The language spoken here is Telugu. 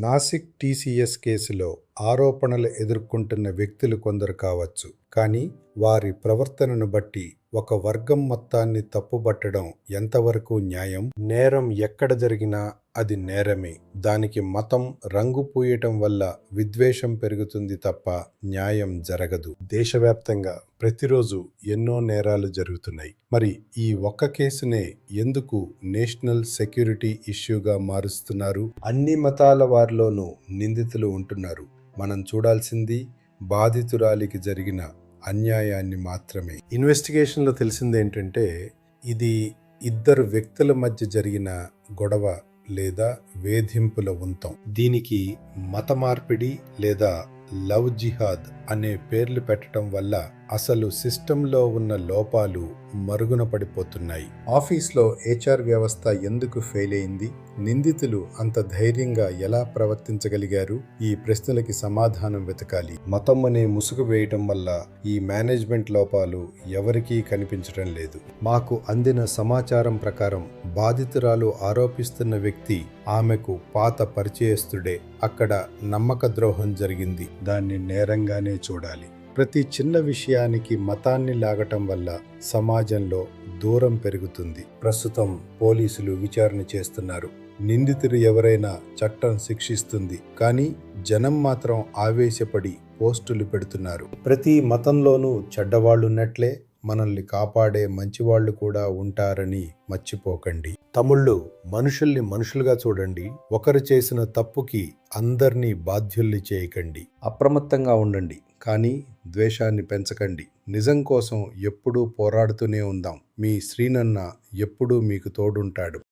నాసిక్ టీసీఎస్ కేసులో ఆరోపణలు ఎదుర్కొంటున్న వ్యక్తులు కొందరు కావచ్చు. కానీ వారి ప్రవర్తనను బట్టి ఒక వర్గం మొత్తాన్ని తప్పుబట్టడం ఎంతవరకు న్యాయం? నేరం ఎక్కడ జరిగినా అది నేరమే. దానికి మతం రంగు పూయటం వల్ల విద్వేషం పెరుగుతుంది తప్ప న్యాయం జరగదు. దేశవ్యాప్తంగా ప్రతిరోజు ఎన్నో నేరాలు జరుగుతున్నాయి. మరి ఈ ఒక్క కేసునే ఎందుకు నేషనల్ సెక్యూరిటీ ఇష్యూగా మారుస్తున్నారు? అన్ని మతాల వారిలోనూ నిందితులు ఉంటున్నారు. మనం చూడాల్సింది బాధితురాలికి జరిగిన అన్యాయాన్ని మాత్రమే. ఇన్వెస్టిగేషన్లో తెలిసింది ఏంటంటే, ఇది ఇద్దరు వ్యక్తుల మధ్య జరిగిన గొడవ లేదా వేధింపుల ఉంతం. దీనికి మత మార్పిడి లేదా లవ్ జిహాద్ అనే పేర్లు పెట్టడం వల్ల అసలు సిస్టంలో ఉన్న లోపాలు మరుగున పడిపోతున్నాయి. ఆఫీస్లో హెచ్ఆర్ వ్యవస్థ ఎందుకు ఫెయిల్ అయింది? నిందితులు అంత ధైర్యంగా ఎలా ప్రవర్తించగలిగారు? ఈ ప్రశ్నలకి సమాధానం వెతకాలి. మతం అనే ముసుగు వేయటం వల్ల ఈ మేనేజ్మెంట్ లోపాలు ఎవరికీ కనిపించడం లేదు. మాకు అందిన సమాచారం ప్రకారం బాధితురాలు ఆరోపిస్తున్న వ్యక్తి ఆమెకు పాత పరిచయస్తుడే. అక్కడ నమ్మక ద్రోహం జరిగింది. దాన్ని నేరంగానే చూడాలి. ప్రతి చిన్న విషయానికి మతాన్ని లాగటం వల్ల సమాజంలో దూరం పెరుగుతుంది. ప్రస్తుతం పోలీసులు విచారణ చేస్తున్నారు. నిందితులు ఎవరైనా చట్టం శిక్షిస్తుంది. కానీ జనం మాత్రం ఆవేశపడి పోస్టులు పెడుతున్నారు. ప్రతి మతంలోనూ చెడ్డవాళ్ళున్నట్లే మనల్ని కాపాడే మంచివాళ్లు కూడా ఉంటారని మర్చిపోకండి. తమ్ముళ్ళు, మనుషుల్ని మనుషులుగా చూడండి. ఒకరు చేసిన తప్పుకి అందర్నీ బాధ్యుల్ని చేయకండి. అప్రమత్తంగా ఉండండి, కానీ ద్వేషాన్ని పెంచకండి. నిజం కోసం ఎప్పుడూ పోరాడుతూనే ఉందాం. మీ శ్రీనన్న ఎప్పుడూ మీకు తోడుంటాడు.